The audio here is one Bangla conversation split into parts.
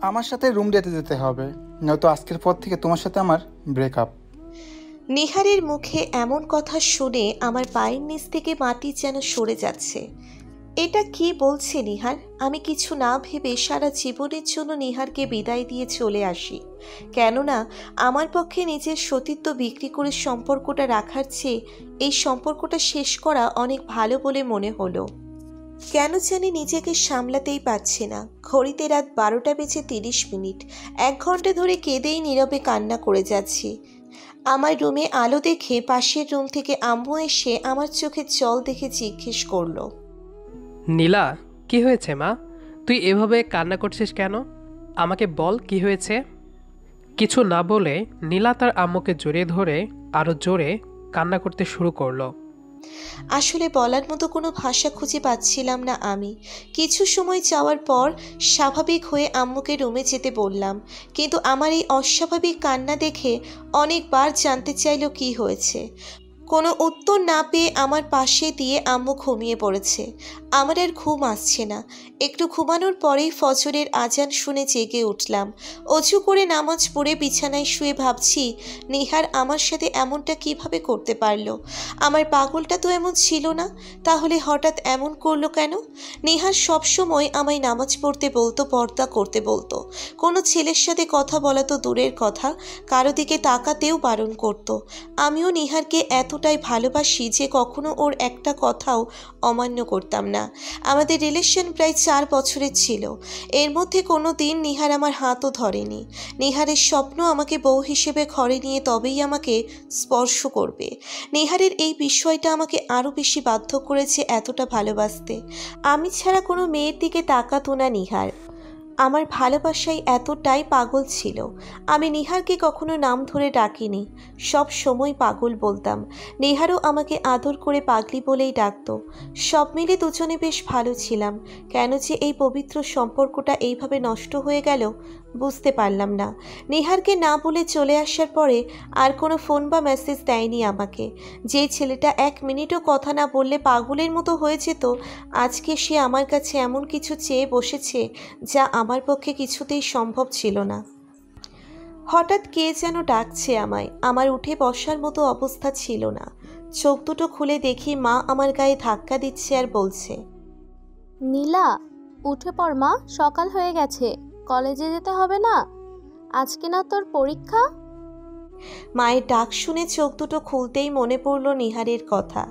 আমার সাথে রুম ডেতে যেতে হবে, নয়তো আজকের পর থেকে তোমার সাথে আমার ব্রেকআপ। নিহারের মুখে এমন কথা শুনে আমার পায়ের নিচ থেকে মাটি যেন সরে যাচ্ছে। এটা কি বলছে নিহার? আমি কিছু না ভেবে সারা জীবনের জন্য নিহারকে বিদায় দিয়ে চলে আসি। কেননা আমার পক্ষে নিজের সতীত্ব বিক্রি করে সম্পর্কটা রাখার চেয়ে এই সম্পর্কটা শেষ করা অনেক ভালো বলে মনে হলো। কেন জানি নিজেকে সামলাতেই পারছি না। ঘড়িতে রাত 12:30। 1 ঘন্টা ধরে কেঁদেই নীরবে কান্না করে যাচ্ছি। আমার রুমে আলো দেখে পাশের রুম থেকে আম্মু এসে আমার চোখে জল দেখে জিজ্ঞেস করলো, নীলা, কি হয়েছে মা? তুই এভাবে কান্না করছিস কেন? আমাকে বল কি হয়েছে। কিছু না বলে নীলা তার আম্মুকে জড়িয়ে ধরে আরও জোরে কান্না করতে শুরু করলো। আসলে বলার মতো কোনো ভাষা খুঁজে পাচ্ছিলাম না আমি। কিছু সময় যাওয়ার পর স্বাভাবিক হয়ে আম্মুকে রুমে যেতে বললাম, কিন্তু আমার এই অস্বাভাবিক কান্না দেখে অনেকবার জানতে চাইলো কি হয়েছে। কোনো উত্তর না পেয়ে আমার পাশে দিয়ে আম্মু ঘুমিয়ে পড়েছে। আমার আর ঘুম আসছে না। একটু ঘুমানোর পরেই ফজরের আজান শুনে জেগে উঠলাম। অজু করে নামাজ পড়ে বিছানায় শুয়ে ভাবছি, নিহার আমার সাথে এমনটা কিভাবে করতে পারলো? আমার পাগলটা তো এমন ছিল না, তাহলে হঠাৎ এমন করলো কেন? নিহার সবসময় আমায় নামাজ পড়তে বলতো, পর্দা করতে বলতো। কোনো ছেলের সাথে কথা বলা তো দূরের কথা, কারো দিকে তাকাতেও বারণ করতো। আমিও নিহারকে এতটাই ভালোবাসি যে কখনো ওর একটা কথাও অমান্য করতাম না। আমাদের রিলেশন প্রায় 4 বছরের ছিল। এর মধ্যে কোনো দিন নিহার আমার হাতও ধরেনি। নিহারের স্বপ্ন আমাকে বউ হিসেবে ঘরে নিয়ে তবেই আমাকে স্পর্শ করবে। নিহারের এই বিষয়টা আমাকে আরও বেশি বাধ্য করেছে এতটা ভালোবাসতে। আমি ছাড়া কোনো মেয়ের দিকে তাকাতো না নিহার। আমার ভালোবাসায় এতটাই পাগল ছিল। আমি নিহারকে কখনো নাম ধরে ডাকিনি, সব সময় পাগল বলতাম। নিহারও আমাকে আদর করে পাগলি বলেই ডাকতো। সব মিলে দুজনে বেশ ভালো ছিলাম। কেন যে এই পবিত্র সম্পর্কটা এইভাবে নষ্ট হয়ে গেল বুঝতে পারলাম না। নিহারকে না বলে চলে আসার পরে আর কোনো ফোন বা মেসেজ দেয়নি আমাকে। যেই ছেলেটা 1 মিনিটও কথা না বললে পাগলের মতো হয়ে যেত, আজকে সে আমার কাছে এমন কিছু চেয়ে বসেছে যা আমার পক্ষে কিছুতেই সম্ভব ছিল না। হঠাৎ কে যেন ডাকছে আমায়। আমার উঠে বসার মতো অবস্থা ছিল না। চোখ দুটো খুলে দেখি মা আমার গায়ে ধাক্কা দিচ্ছে আর বলছে, নীলা, উঠে পড় মা, সকাল হয়ে গেছে, কলেজে যেতে হবে না? আজকে না তোর পরীক্ষা? মায়ের ডাক শুনে চোখ দুটো খুলতেই মনে পড়ল নিহারের কথা।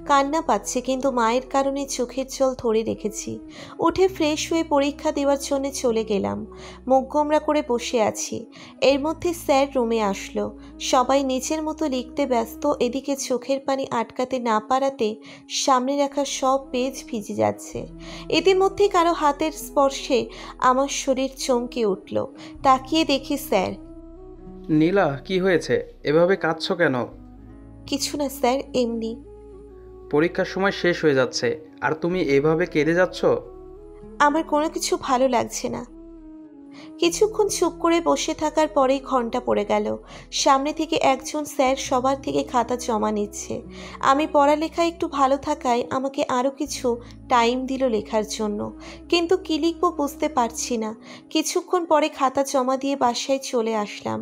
কান্না পাচ্ছে, কিন্তু মায়ের কারণে চোখের জল ধরে রেখেছি। উঠে ফ্রেশ হয়ে পরীক্ষা দেওয়ার জন্য চলে গেলাম। মুখ গোমরা করে বসে আছি। এর মধ্যে স্যার রুমে আসলো। সবাই নিজের মতো লিখতে ব্যস্ত। এদিকে চোখের পানি আটকাতে না পারাতে সামনে রাখা সব পেজ ভিজে যাচ্ছে। ইতিমধ্যে কারো হাতের স্পর্শে আমার শরীর চমকে উঠল। তাকিয়ে দেখি স্যার। নীলা, কি হয়েছে? এভাবে কাঁদছো কেন? কিছু না স্যার, এমনি। পরীক্ষার সময় শেষ হয়ে যাচ্ছে আর তুমি এভাবে কেঁদে যাচ্ছ? আমার কোনো কিছু ভালো লাগছে না। কিছুক্ষণ চুপ করে বসে থাকার পরেই ঘন্টা পড়ে গেল। সামনে থেকে একজন স্যার সবার থেকে খাতা জমা নিচ্ছে। আমি পড়ালেখায় একটু ভালো থাকায় আমাকে আরও কিছু টাইম দিল লেখার জন্য, কিন্তু কী লিখব বুঝতে পারছি না। কিছুক্ষণ পরে খাতা জমা দিয়ে বাসায় চলে আসলাম।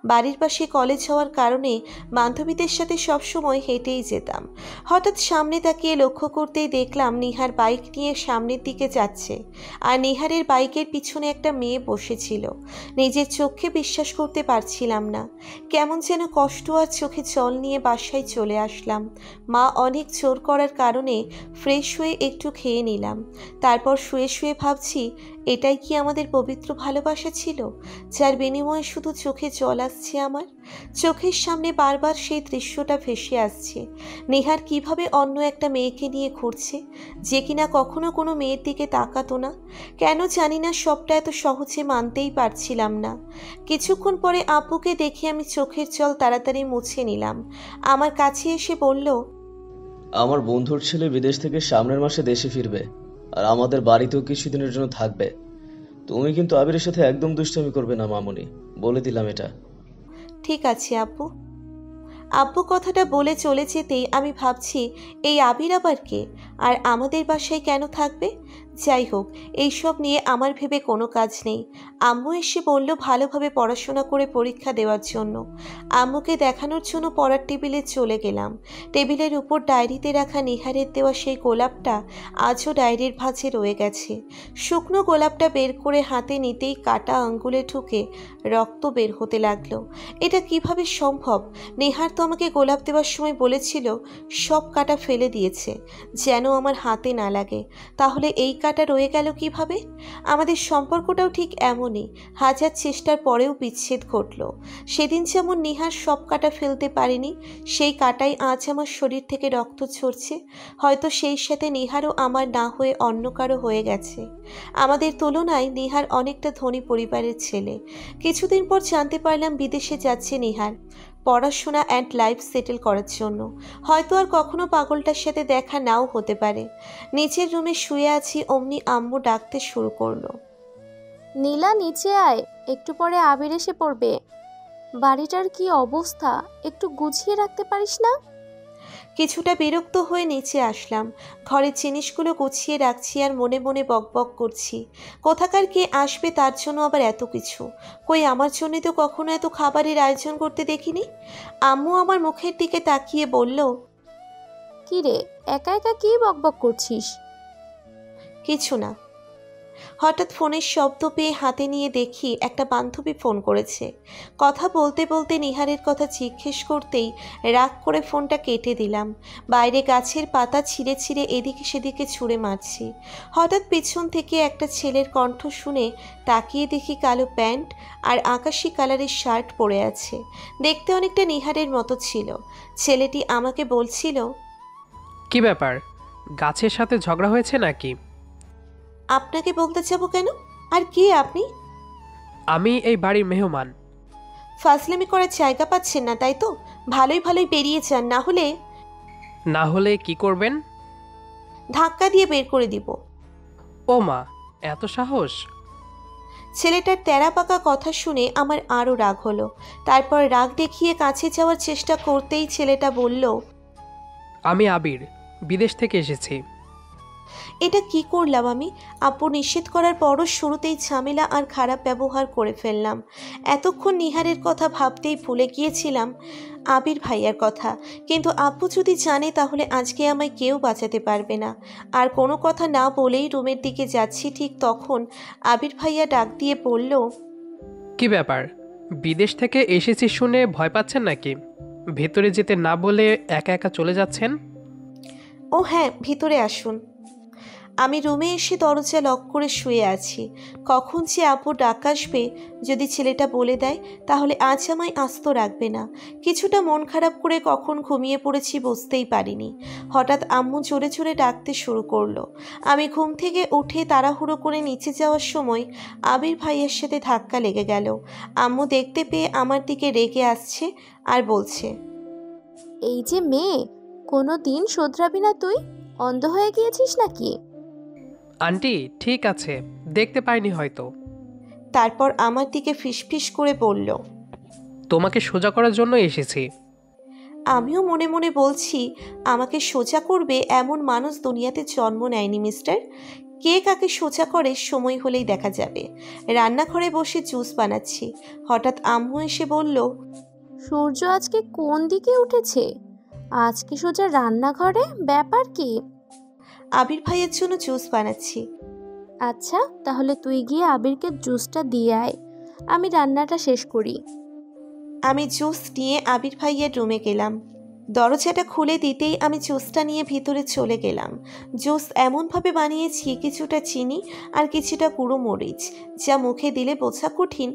বাড়ির পাশে কলেজ হওয়ার কারণে বান্ধবীদের সাথে সবসময় হেঁটেই যেতাম। হঠাৎ সামনে তাকিয়ে লক্ষ্য করতেই দেখলাম নিহার বাইক নিয়ে সামনের দিকে যাচ্ছে, আর নিহারের বাইকের পিছনে একটা মেয়ে বসেছিল। নিজের চোখে বিশ্বাস করতে পারছিলাম না। কেমন যেন কষ্ট আর চোখে জল নিয়ে বাসায় চলে আসলাম। মা অনেক জোর করার কারণে ফ্রেশ হয়ে একটু খেয়ে নিলাম। তারপর শুয়ে শুয়ে ভাবছি, এটাই কি আমাদের পবিত্র ভালোবাসা ছিল, যার বিনিময়ে শুধু চোখে জল আসছে আমার? চোখের সামনে বারবার সেই দৃশ্যটা ভেসে আসছে। নিহার কিভাবে অন্য একটা মেয়েকে নিয়ে ঘুরছে, যে কিনা কখনো কোনো মেয়ের দিকে তাকাতো না। কেন জানি না সবটা এত সহজে মানতেই পারছিলাম না। কিছুক্ষণ পরে আব্বুকে দেখে আমি চোখের জল তাড়াতাড়ি মুছে নিলাম। আমার কাছে এসে বলল, আমার বন্ধুর ছেলে বিদেশ থেকে সামনের মাসে দেশে ফিরবে, আর আমাদের বাড়িতেও কিছুদিনের জন্য থাকবে। তুমি কিন্তু আবিরের সাথে একদম দুষ্টামি করবে না মামুনি, বলে দিলাম এটা। ঠিক আছে আব্বু। আব্বু কথাটা বলে চলে যেতেই আমি ভাবছি, এই আবির আবার কে, আর আমাদের বাসায় কেন থাকবে? যাই হোক, এইসব নিয়ে আমার ভেবে কোনো কাজ নেই। আম্মু এসে বলল ভালোভাবে পড়াশোনা করে পরীক্ষা দেওয়ার জন্য। আম্মুকে দেখানোর জন্য পড়ার টেবিলে চলে গেলাম। টেবিলের উপর ডায়েরিতে রাখা নিহারের দেওয়া সেই গোলাপটা আজও ডায়েরির ভাঁজে রয়ে গেছে। শুকনো গোলাপটা বের করে হাতে নিতেই কাটা আঙ্গুলে ঢুকে রক্ত বের হতে লাগলো। এটা কিভাবে সম্ভব? নেহার তো আমাকে গোলাপ দেওয়ার সময় বলেছিল সব কাটা ফেলে দিয়েছে, যেন আমার হাতে না লাগে। তাহলে এই কাটা রয়ে গেল কিভাবে? আমাদের সম্পর্কটাও ঠিক এমনই, হাজার চেষ্টার পরেও বিচ্ছেদ ঘটল। সেদিন যেমন নিহার সব কাটা ফেলতে পারেনি, সেই কাটাই আজ আমার শরীর থেকে রক্ত ঝরছে। হয়তো সেই সাথে নিহারও আমার না হয়ে অন্য কারো হয়ে গেছে। আমাদের তুলনায় নিহার অনেকটা ধনী পরিবারের ছেলে। কিছুদিন পর জানতে পারলাম বিদেশে যাচ্ছে নিহার, পড়াশোনা অ্যান্ড লাইফ সেটেল করার জন্য। হয়তো আর কখনো পাগলটার সাথে দেখা নাও হতে পারে। নিচের রুমে শুয়ে আছি, অমনি আম্মু ডাকতে শুরু করলো। নীলা, নিচে আয়, একটু পরে আবির এসে পড়বে। বাড়িটার কি অবস্থা, একটু গুছিয়ে রাখতে পারিস না? কিছুটা বিরক্ত হয়ে নিচে আসলাম। ঘরের জিনিসগুলো গুছিয়ে রাখছি আর মনে মনে বকবক করছি, কোথাকার কে আসবে তার জন্য আবার এত কিছু। কই, আমার জন্য তো কখনো এত খাবারের আয়োজন করতে দেখিনি। আম্মু আমার মুখের দিকে তাকিয়ে বলল, কি রে, একা একা কি বকবক করছিস? কিছু না। হঠাৎ ফোনের শব্দ পেয়ে হাতে নিয়ে দেখি একটা বান্ধবী ফোন করেছে। কথা বলতে বলতে নিহারের কথা জিজ্ঞেস করতেই রাগ করে ফোনটা কেটে দিলাম। বাইরে গাছের পাতা ছিঁড়ে ছিঁড়ে এদিকে সেদিকে ছুঁড়ে মারছি। হঠাৎ পিছন থেকে একটা ছেলের কণ্ঠ শুনে তাকিয়ে দেখি কালো প্যান্ট আর আকাশি কালারের শার্ট পরে আছে। দেখতে অনেকটা নিহারের মতো ছিল। ছেলেটি আমাকে বলছিল, কি ব্যাপার, গাছের সাথে ঝগড়া হয়েছে নাকি? আপনাকে বলতে যাবো কেন? আর কে আপনি? আমি এই বাড়ির মেহমান। ফাজলামি করার জায়গা পাচ্ছেন না তাই তো? ভালোই ভালোই বেরিয়ে যান, না হলে কি করবেন? ধাক্কা দিয়ে বের করে দিব। ও মা, এত সাহস! ছেলেটার তেরা পাকা কথা শুনে আমার আরও রাগ হলো। তারপর রাগ দেখিয়ে কাছে যাওয়ার চেষ্টা করতেই ছেলেটা বলল, আমি আবির, বিদেশ থেকে এসেছি। এটা কি করলাম আমি? আপু নিষেধ করার পরও শুরুতেই ঝামেলা আর খারাপ ব্যবহার করে ফেললাম। এতক্ষণ নিহারের কথা ভাবতেই ভুলে গিয়েছিলাম আবির ভাইয়ার কথা। কিন্তু আপু যদি জানে তাহলে আজকে আমায় কেউ বাঁচাতে পারবে না। আর কোনো কথা না বলেই রুমের দিকে যাচ্ছি, ঠিক তখন আবির ভাইয়া ডাক দিয়ে বলল, কি ব্যাপার, বিদেশ থেকে এসেছি শুনে ভয় পাচ্ছেন নাকি? ভেতরে যেতে না বলে একা একা চলে যাচ্ছেন? ও হ্যাঁ, ভিতরে আসুন। আমি রুমে এসে দরজা লক করে শুয়ে আছি। কখন যে আপু ডাক আসবে যদি ছেলেটা বলে দেয় তাহলে আজ আমায় আস্ত রাখবে না। কিছুটা মন খারাপ করে কখন ঘুমিয়ে পড়েছি বুঝতেই পারিনি। হঠাৎ আম্মু জোরে জোরে ডাকতে শুরু করলো। আমি ঘুম থেকে উঠে তাড়াহুড়ো করে নিচে যাওয়ার সময় আবির ভাইয়ের সাথে ধাক্কা লেগে গেল। আম্মু দেখতে পেয়ে আমার দিকে রেগে আসছে আর বলছে, এই যে মেয়ে, কোনো দিন শোধরাবি না তুই? অন্ধ হয়ে গিয়েছিস নাকি? আন্টি ঠিক আছে, দেখতে পাইনি হয়তো। তারপর আমার দিকে ফিসফিস করে বলল, তোমাকে সোজা করার জন্য এসেছি। আমিও মনে মনে বলছি, আমাকে সোজা করবে এমন মানুষ দুনিয়াতে জন্ম নেয়নি মিস্টার। কে কাকে সোজা করে সময় হলেই দেখা যাবে। রান্নাঘরে বসে জুস বানাচ্ছি। হঠাৎ আম্মু এসে বলল, সূর্য আজকে কোন দিকে উঠেছে? আজকে সোজা রান্নাঘরে? ব্যাপার কি? আবির ভাইয়ের জন্য জুস বানাচ্ছি। আচ্ছা, তাহলে তুই গিয়ে আবিরকে জুসটা দিয়ে আয়, আমি রান্নাটা শেষ করি। আমি জুস নিয়ে আবির ভাইয়ের রুমে গেলাম। দরজাটা খুলে দিতেই আমি জুসটা নিয়ে ভিতরে চলে গেলাম। জুস এমনভাবে বানিয়েছি, কিছুটা চিনি আর কিছুটা গুঁড়ো মরিচ, যা মুখে দিলে বোঝা কঠিন,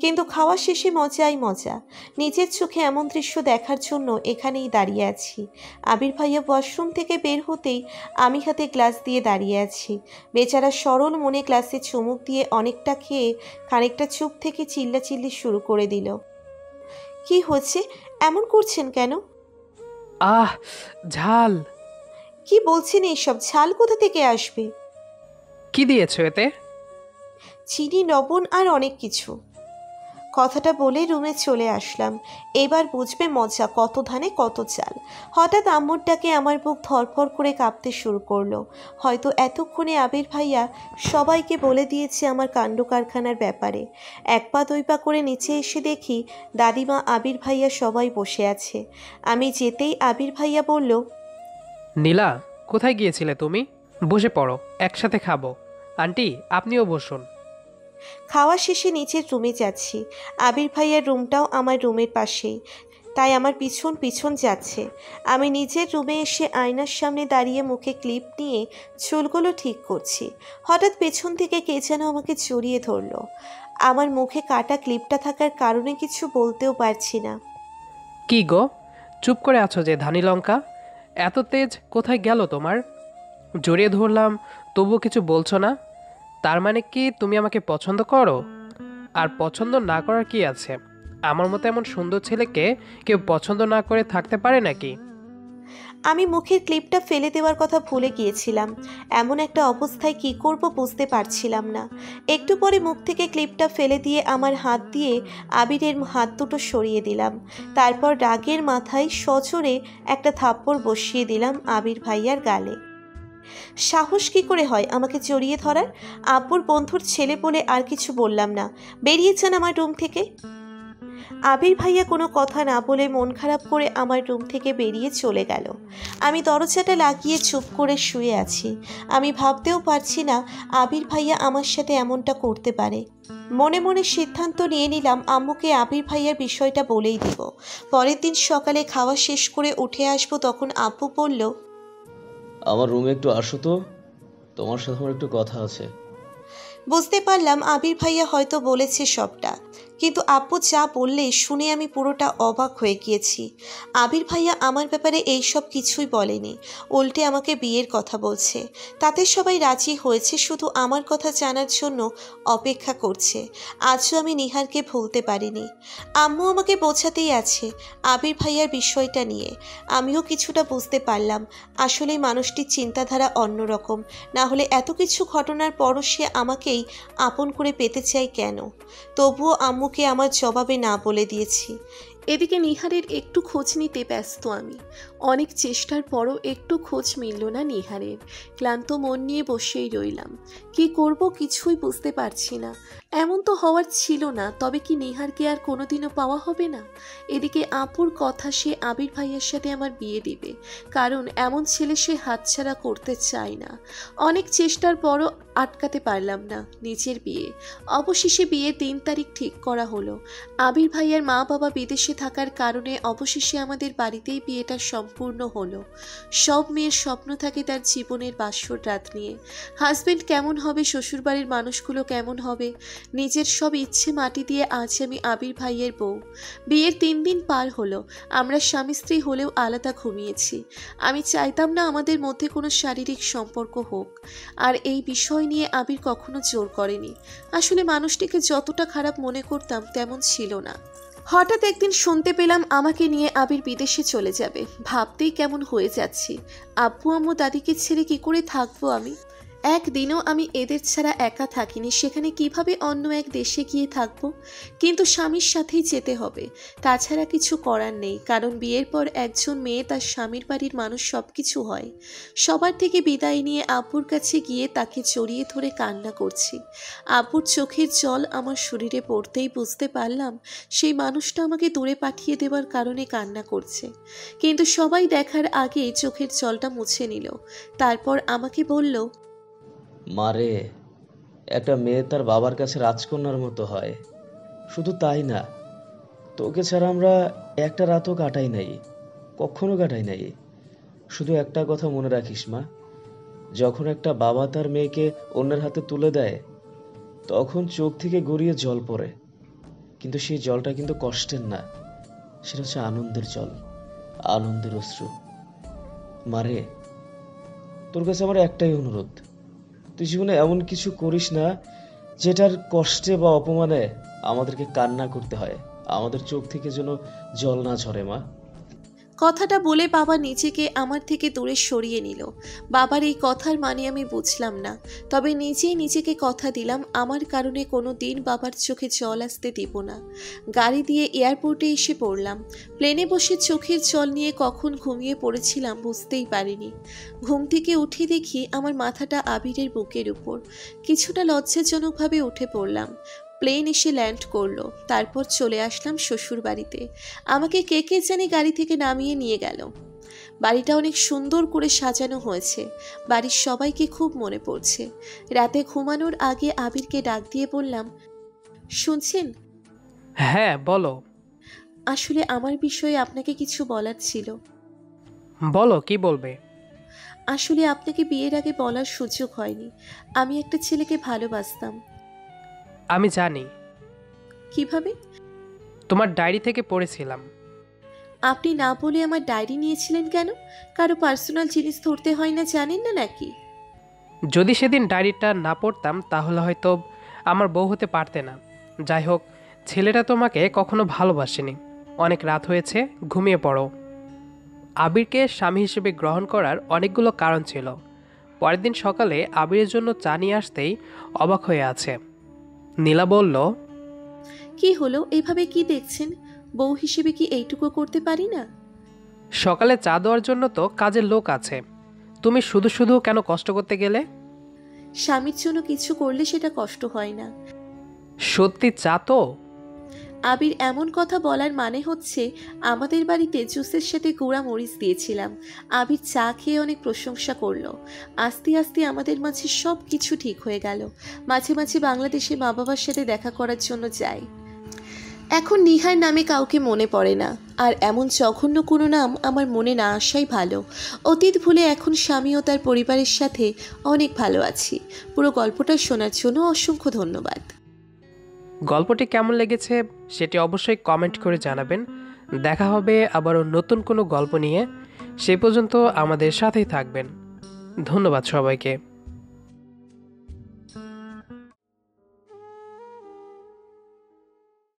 কিন্তু খাওয়া শেষে মজাই মজা। নিজের চোখে এমন দৃশ্য দেখার জন্য এখানেই দাঁড়িয়ে আছি। আবির ভাইয়া ওয়াশরুম থেকে বের হতেই আমি হাতে গ্লাস দিয়ে দাঁড়িয়ে আছি। বেচারা সরল মনে গ্লাসে চুমুক দিয়ে অনেকটা খেয়ে খানিকটা চুপ থেকে চিল্লাচিল্লি শুরু করে দিল। কি হচ্ছে? এমন করছেন কেন? আহ, ঝাল! কি বলছেন এইসব? ঝাল কোথা থেকে আসবে? কি দিয়েছো এতে? চিনি, লবণ আর অনেক কিছু। কথাটা বলে রুমে চলে আসলাম। এবার বুঝবে মজা, কত ধানে কত চাল। হঠাৎ আম্মুর ডাকে আমার বুক ধরফর করে কাঁপতে শুরু করলো। হয়তো এতক্ষণে আবির ভাইয়া সবাইকে বলে দিয়েছে আমার কাণ্ড কারখানার ব্যাপারে। এক পা দুই পা করে নিচে এসে দেখি দাদিমা, আবির ভাইয়া সবাই বসে আছে। আমি যেতেই আবির ভাইয়া বলল, নীলা, কোথায় গিয়েছিলে তুমি? বসে পড়ো, একসাথে খাবো। আন্টি, আপনিও বসুন। খাওয়া শেষে নিচের রুমে যাচ্ছি। আবির ভাইয়ার রুমটাও আমার রুমের পাশেই, তাই আমার পিছন পিছন যাচ্ছে। আমি নিজের রুমে এসে আয়নার সামনে দাঁড়িয়ে মুখে ক্লিপ নিয়ে চুলগুলো ঠিক করছি। হঠাৎ পেছন থেকে কে যেন আমাকে জড়িয়ে ধরলো। আমার মুখে কাটা ক্লিপটা থাকার কারণে কিছু বলতেও পারছি না। কি গো, চুপ করে আছো যে ধানি লঙ্কা? এত তেজ কোথায় গেল তোমার? জড়িয়ে ধরলাম, তবুও কিছু বলছো না। তার মানে কি তুমি আমাকে পছন্দ করো? আর পছন্দ না করার কি আছে? আমার মতো এমন সুন্দর ছেলেকে কেউ পছন্দ না করে থাকতে পারে নাকি? আমি মুখের ক্লিপটা ফেলে দেওয়ার কথা ভুলে গিয়েছিলাম। এমন একটা অবস্থায় কি করব বুঝতে পারছিলাম না। একটু পরে মুখ থেকে ক্লিপটা ফেলে দিয়ে আমার হাত দিয়ে আবিরের হাত দুটো সরিয়ে দিলাম। তারপর রাগের মাথায় সজোরে একটা থাপ্পড় বসিয়ে দিলাম আবির ভাইয়ার গালে। সাহস কি করে হয় আমাকে জড়িয়ে ধরার? আব্বুর বন্ধুর ছেলে বলে আর কিছু বললাম না। বেরিয়ে যান আমার রুম থেকে। আবির ভাইয়া কোনো কথা না বলে মন খারাপ করে আমার রুম থেকে বেরিয়ে চলে গেল। আমি দরজাটা লাগিয়ে চুপ করে শুয়ে আছি। আমি ভাবতেও পারছি না আবির ভাইয়া আমার সাথে এমনটা করতে পারে। মনে মনে সিদ্ধান্ত নিয়ে নিলাম আম্মুকে আবির ভাইয়ার বিষয়টা বলেই দিব। পরের দিন সকালে খাওয়া শেষ করে উঠে আসবো, তখন আব্বু বলল, আমার রুমে একটু আসো তো, তোমার সাথে আমার একটু কথা আছে। বুঝতে পারলাম আবির ভাইয়া হয়তো বলেছে সবটা, কিন্তু আব্বু যা বললে শুনে আমি পুরোটা অবাক হয়ে গিয়েছি। আবির ভাইয়া আমার ব্যাপারে এইসব কিছুই বলেনি, উল্টে আমাকে বিয়ের কথা বলছে। তাতে সবাই রাজি হয়েছে, শুধু আমার কথা জানার জন্য অপেক্ষা করছে। আজও আমি নিহারকে ভুলতে পারিনি। আম্মু আমাকে বোঝাতেই আছে আবির ভাইয়ার বিষয়টা নিয়ে। আমিও কিছুটা বুঝতে পারলাম আসলে মানুষটির চিন্তাধারা অন্যরকম, না হলে এত কিছু ঘটনার পরও সে আমাকেই আপন করে পেতে চাই কেন? তবুও আম্মুকে আমার জবাবে না বলে দিয়েছি। এদিকে নিহারের একটু খোঁজ নিতে ব্যস্ত আমি। অনেক চেষ্টার পরও একটু খোঁজ মিলল না নিহারের। ক্লান্ত মন নিয়ে বসেই রইলাম। কি করব কিছুই বুঝতে পারছি না। এমন তো হওয়ার ছিল না, তবে কি নিহারকে আর কোনোদিনও পাওয়া হবে না? এদিকে আপুর কথা, সে আবির ভাইয়ের সাথে আমার বিয়ে দিবে, কারণ এমন ছেলে সে হাতছাড়া করতে চায় না। অনেক চেষ্টার পরও আটকাতে পারলাম না নিজের বিয়ে। অবশেষে বিয়ের 3 তারিখ ঠিক করা হলো। আবির ভাইয়ের মা বাবা বিদেশে থাকার কারণে অবশেষে আমাদের বাড়িতেই বিয়েটা সম্পূর্ণ হলো। সব মেয়ের স্বপ্ন থাকে তার জীবনের বাসর রাত নিয়ে। হাজবেন্ড কেমন হবে, শ্বশুরবাড়ির মানুষগুলো কেমন হবে, নিজের সব ইচ্ছে মাটি দিয়ে আজ আমি আবির ভাইয়ের বউ। বিয়ের 3 দিন পার হলো। আমরা স্বামী স্ত্রী হলেও আলাদা ঘুমিয়েছি। আমি চাইতাম না আমাদের মধ্যে কোনো শারীরিক সম্পর্ক হোক, আর এই বিষয় নিয়ে আবির কখনো জোর করেনি। আসলে মানুষটিকে যতটা খারাপ মনে করতাম তেমন ছিল না। হঠাৎ একদিন শুনতে পেলাম আমাকে নিয়ে আবির বিদেশে চলে যাবে। ভাবতেই কেমন হয়ে যাচ্ছি। আব্বু আম্মু দাদিকে ছেড়ে কি করে থাকবো আমি? একদিনও আমি এদের ছাড়া একা থাকিনি, সেখানে কিভাবে অন্য এক দেশে গিয়ে থাকবো? কিন্তু স্বামীর সাথেই যেতে হবে, তাছাড়া কিছু করার নেই। কারণ বিয়ের পর একজন মেয়ে তার স্বামীর বাড়ির মানুষ সব কিছু হয়। সবার থেকে বিদায় নিয়ে আব্বুর কাছে গিয়ে তাকে জড়িয়ে ধরে কান্না করছি। আব্বুর চোখের জল আমার শরীরে পড়তেই বুঝতে পারলাম সেই মানুষটা আমাকে দূরে পাঠিয়ে দেওয়ার কারণে কান্না করছে। কিন্তু সবাই দেখার আগেই চোখের জলটা মুছে নিল। তারপর আমাকে বলল, মারে, একটা মেয়ে তার বাবার কাছে রাজকন্যার মতো হয়। শুধু তাই না, তোকে ছাড়া আমরা একটা রাতও কাটাই নাই, কখনো কাটাই নাই। শুধু একটা কথা মনে রাখিস মা, যখন একটা বাবা তার মেয়েকে অন্যের হাতে তুলে দেয় তখন চোখ থেকে গড়িয়ে জল পড়ে, কিন্তু সেই জলটা কিন্তু কষ্টের না, সেটা হচ্ছে আনন্দের জল, আনন্দের অশ্রু। মারে, তোর কাছে আমার একটাই অনুরোধ, তুই জীবনে এমন কিছু করিস না যেটার কষ্টে বা অপমানে আমাদেরকে কান্না করতে হয়। আমাদের চোখ থেকে যেন জল না ঝরে মা। কথাটা বলে বাবা নিজেকে আমার থেকে দূরে সরিয়ে নিল। বাবার এই কথার মানে আমি বুঝলাম না, তবে নিজেই নিজেকে কথা দিলাম আমার কারণে কোনো দিন বাবার চোখে জল আসতে দেব না। গাড়ি দিয়ে এয়ারপোর্টে এসে পড়লাম। প্লেনে বসে চোখের জল নিয়ে কখন ঘুমিয়ে পড়েছিলাম বুঝতেই পারিনি। ঘুম থেকে উঠে দেখি আমার মাথাটা আবিরের বুকের উপর। কিছুটা লজ্জাজনকভাবে উঠে পড়লাম। প্লেন এসে ল্যান্ড করলো, তারপর চলে আসলাম শ্বশুর বাড়িতে। আমাকে কে কে জানি গাড়ি থেকে নামিয়ে নিয়ে গেল। বাড়িটা অনেক সুন্দর করে সাজানো হয়েছে। বাড়ির সবাইকে খুব মনে পড়ছে। রাতে ঘুমানোর আগে আবিরকে ডাক দিয়ে বললাম, শুনছেন? হ্যাঁ বলো। আসলে আমার বিষয়ে আপনাকে কিছু বলার ছিল। বলো, কি বলবে? আসলে আপনাকে বিয়ের আগে বলার সুযোগ হয়নি। আমি একটা ছেলেকে ভালোবাসতাম। আমি জানি। কিভাবে? তোমার ডায়েরি থেকে পড়েছিলাম। আপনি না বলে আমার ডায়েরি নিয়েছিলেন কেন? কারো পার্সোনাল জিনিস ধরতে হয় না জানেন না নাকি? যদি সেদিন ডায়েরিটা না পড়তাম তাহলে হয়তো আমার বউ হতে পারতে না। যাই হোক, ছেলেটা তোমাকে কখনো ভালোবাসেনি। অনেক রাত হয়েছে, ঘুমিয়ে পড়ো। আবিরকে স্বামী হিসেবে গ্রহণ করার অনেকগুলো কারণ ছিল। পরের দিন সকালে আবিরের জন্য চা নিয়ে আসতেই অবাক হয়ে আছে। নীলা বলল, কি হলো, এভাবে কি দেখছেন? বউ হিসেবে কি এইটুকু করতে পারি না? সকালে চা দেওয়ার জন্য তো কাজের লোক আছে, তুমি শুধু শুধু কেন কষ্ট করতে গেলে? স্বামীর জন্য কিছু করলে সেটা কষ্ট হয় না। সত্যি চা তো? আবির এমন কথা বলার মানে হচ্ছে আমাদের বাড়িতে জুসের সাথে গুঁড়া মরিচ দিয়েছিলাম। আবির চা খেয়ে অনেক প্রশংসা করলো। আস্তে আস্তে আমাদের মাঝে সব কিছু ঠিক হয়ে গেল। মাঝে মাঝে বাংলাদেশে মা বাবার সাথে দেখা করার জন্য যাই। এখন নিহার নামে কাউকে মনে পড়ে না, আর এমন জঘন্য কোনো নাম আমার মনে না আসাই ভালো। অতীত ভুলে এখন স্বামী ও তার পরিবারের সাথে অনেক ভালো আছি। পুরো গল্পটা শোনার জন্য অসংখ্য ধন্যবাদ। গল্পটি কেমন লেগেছে সেটি অবশ্যই কমেন্ট করে জানাবেন। দেখা হবে আবারও নতুন কোনো গল্প নিয়ে। সে পর্যন্ত আমাদের সাথেই থাকবেন। ধন্যবাদ সবাইকে।